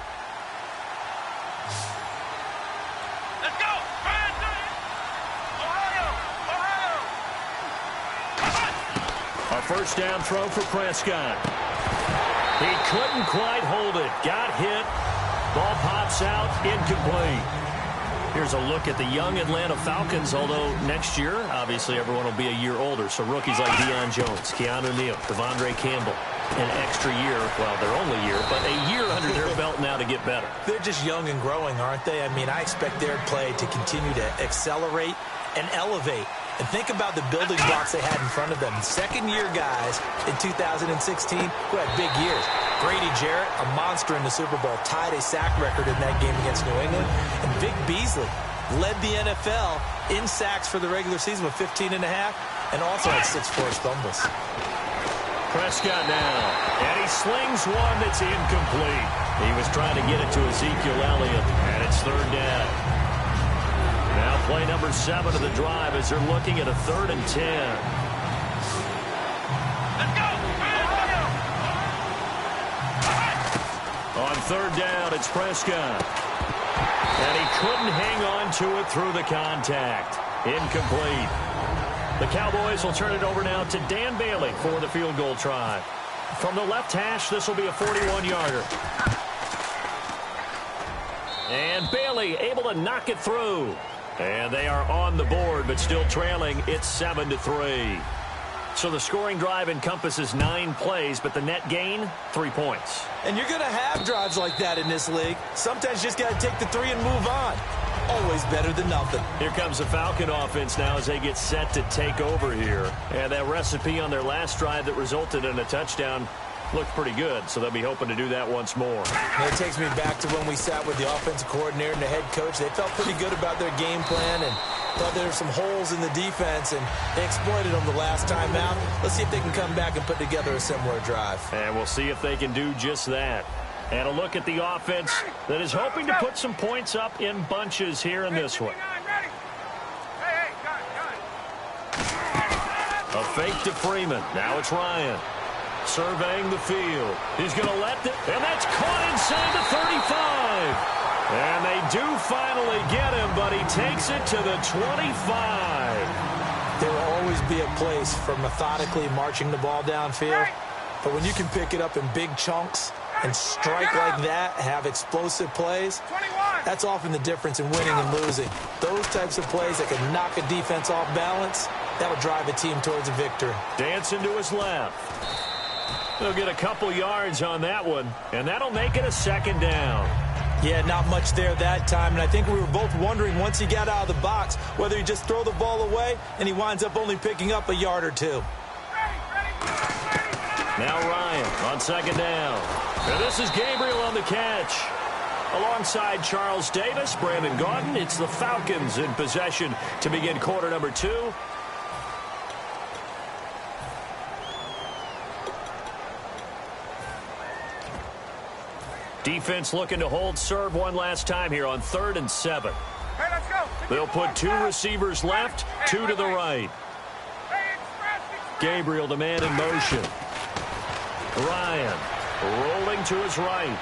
Speaker 2: A 1st down throw for Prescott. He couldn't quite hold it. Got hit. Ball pops out. Incomplete. Here's a look at the young Atlanta Falcons, although next year, obviously, everyone will be a year older. So rookies like Deion Jones, Keanu Neal, Devondre Campbell, an extra year, well, their only year, but a year under their belt now to get better.
Speaker 3: They're just young and growing, aren't they? I mean, I expect their play to continue to accelerate and elevate. And think about the building blocks they had in front of them. Second-year guys in 2016 who had big years. Grady Jarrett, a monster in the Super Bowl, tied a sack record in that game against New England. And Vic Beasley led the NFL in sacks for the regular season with 15.5 and also had 6 forced fumbles.
Speaker 2: Prescott now. And he slings one that's incomplete. He was trying to get it to Ezekiel Elliott, and it's 3rd down. Now play number 7 of the drive as they're looking at a 3rd and 10.
Speaker 4: Let's go!
Speaker 2: On 3rd down, it's Prescott. And he couldn't hang on to it through the contact. Incomplete. The Cowboys will turn it over now to Dan Bailey for the field goal try. From the left hash, this will be a 41-yarder. And Bailey able to knock it through. And they are on the board, but still trailing. It's 7-3. So the scoring drive encompasses 9 plays, but the net gain, 3 points.
Speaker 3: And you're going to have drives like that in this league. Sometimes you just got to take the 3 and move on. Always better than nothing.
Speaker 2: Here comes the Falcon offense now as they get set to take over here. And that recipe on their last drive that resulted in a touchdown looked pretty good, so they'll be hoping to do that once more.
Speaker 3: And it takes me back to when we sat with the offensive coordinator and the head coach. They felt pretty good about their game plan and thought there were some holes in the defense, and they exploited them the last time out. Let's see if they can come back and put together a similar drive.
Speaker 2: And we'll see if they can do just that. And a look at the offense that is hoping to put some points up in bunches here in this one. A fake to Freeman. Now it's Ryan. Surveying the field. He's going to let it, and that's caught inside the 35. And they do finally get him, but he takes it to the 25.
Speaker 3: There will always be a place for methodically marching the ball downfield. But when you can pick it up in big chunks and strike like that, have explosive plays, that's often the difference in winning and losing. Those types of plays that can knock a defense off balance, that will drive a team towards a victory.
Speaker 2: Dancing to his left. He'll get a couple yards on that one, and that'll make it a second down.
Speaker 3: Yeah, not much there that time, and I think we were both wondering once he got out of the box whether he just throw the ball away and he winds up only picking up a yard or two.
Speaker 2: Now Ryan on second down. And this is Gabriel on the catch. Alongside Charles Davis, Brandon Gaudin, it's the Falcons in possession to begin quarter number 2. Defense looking to hold serve one last time here on 3rd and 7.
Speaker 4: Hey, let's go.
Speaker 2: They'll put 2 receivers left, 2 to the right. Gabriel, the man in motion. Ryan rolling to his right.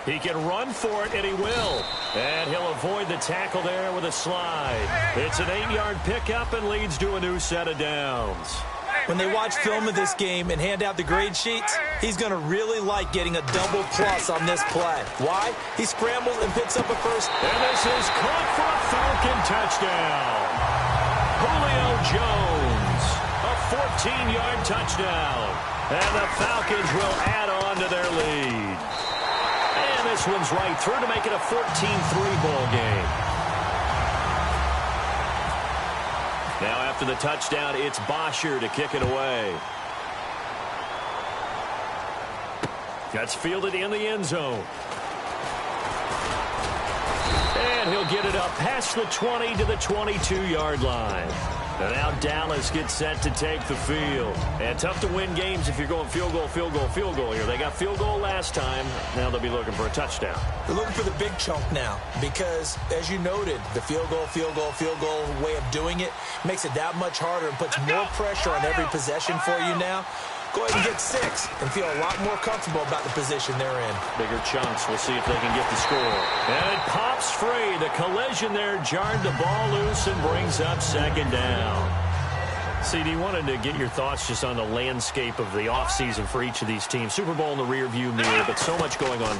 Speaker 2: He can run for it, and he will. And he'll avoid the tackle there with a slide. It's an 8-yard pickup and leads to a new set of downs.
Speaker 3: When they watch film of this game and hand out the grade sheets, he's going to really like getting a double plus on this play. Why? He scrambles and picks up a first.
Speaker 2: And this is caught for a Falcon touchdown. Julio Jones, a 14-yard touchdown. And the Falcons will add on to their lead. And this one's right through to make it a 14-3 ball game. Now after the touchdown, it's Bosher to kick it away. That's fielded in the end zone. And he'll get it up past the 20 to the 22-yard line. And now Dallas gets set to take the field. And tough to win games if you're going field goal, field goal, field goal here. They got field goal last time. Now they'll be looking for a touchdown.
Speaker 3: They're looking for the big chunk now because, as you noted, the field goal way of doing it makes it that much harder and puts more pressure on every possession for you now. Go ahead and get 6 and feel a lot more comfortable about the position they're in.
Speaker 2: Bigger chunks. We'll see if they can get the score. And it pops free. The collision there jarred the ball loose and brings up second down. CD, wanted to get your thoughts just on the landscape of the offseason for each of these teams. Super Bowl in the rearview mirror, but so much going on.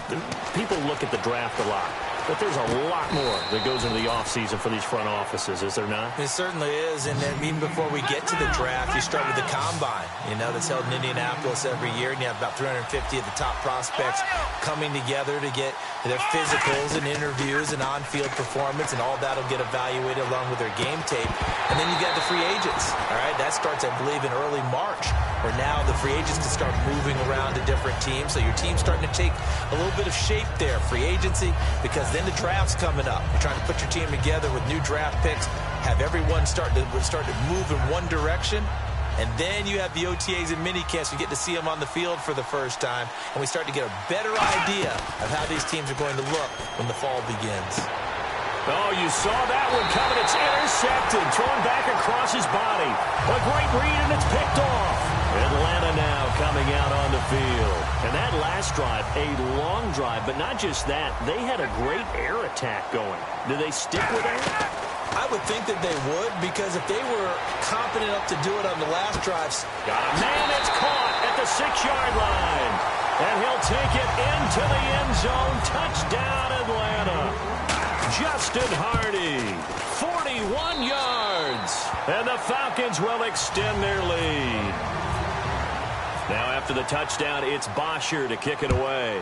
Speaker 2: People look at the draft a lot. But there's a lot more that goes into the offseason for these front offices, is there not?
Speaker 3: It certainly is, and then even before we get to the draft, you start with the Combine, that's held in Indianapolis every year, and you have about 350 of the top prospects coming together to get their physicals and interviews and on-field performance, and all that will get evaluated along with their game tape. And then you got the free agents, all right? That starts, I believe, in early March, where now the free agents can start moving around to different teams, so your team's starting to take a little bit of shape there, free agency, because then the draft's coming up. You're trying to put your team together with new draft picks, have everyone start to move in one direction, and then you have the OTAs and minicamps. You get to see them on the field for the first time, and we start to get a better idea of how these teams are going to look when the fall begins.
Speaker 2: Oh, you saw that one coming. It's intercepted, thrown back across his body. A great read, and it's picked off. Atlanta now coming out on the field. And that last drive, a long drive, but not just that. They had a great air attack going. Do they stick with that?
Speaker 3: I would think that they would, because if they were competent enough to do it on the last drives.
Speaker 2: Got a man that's caught at the 6-yard line. And he'll take it into the end zone. Touchdown, Atlanta. Justin Hardy, 41 yards. And the Falcons will extend their lead. Now after the touchdown, it's Bosher to kick it away.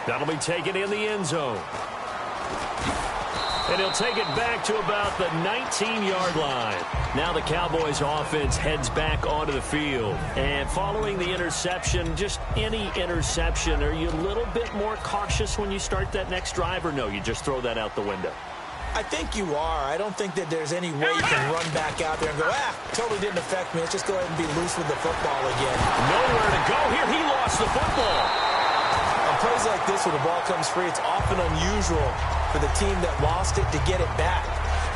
Speaker 2: That'll be taken in the end zone. And he'll take it back to about the 19-yard line. Now the Cowboys offense heads back onto the field. And following the interception, just any interception, are you a little bit more cautious when you start that next drive, or no, you just throw that out the window?
Speaker 3: I think you are. I don't think that there's any way you can run back out there and go, totally didn't affect me. Let's just go ahead and be loose with the football again.
Speaker 2: Nowhere to go here. He lost the football.
Speaker 3: On plays like this where the ball comes free, it's often unusual for the team that lost it to get it back,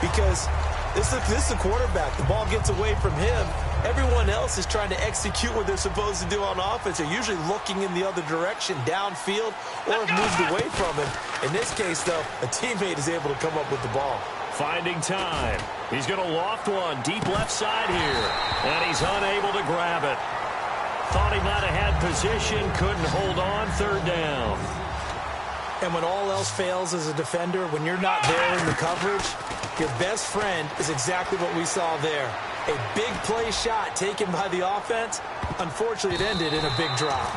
Speaker 3: because this is the quarterback. The ball gets away from him. Everyone else is trying to execute what they're supposed to do on offense. They're usually looking in the other direction, downfield, or have moved away from him. In this case, though, a teammate is able to come up with the ball.
Speaker 2: Finding time. He's going to loft one deep left side here, and he's unable to grab it. Thought he might have had position, couldn't hold on, third down.
Speaker 3: And when all else fails as a defender, when you're not there in the coverage, your best friend is exactly what we saw there. A big play shot taken by the offense. Unfortunately, it ended in a big drop.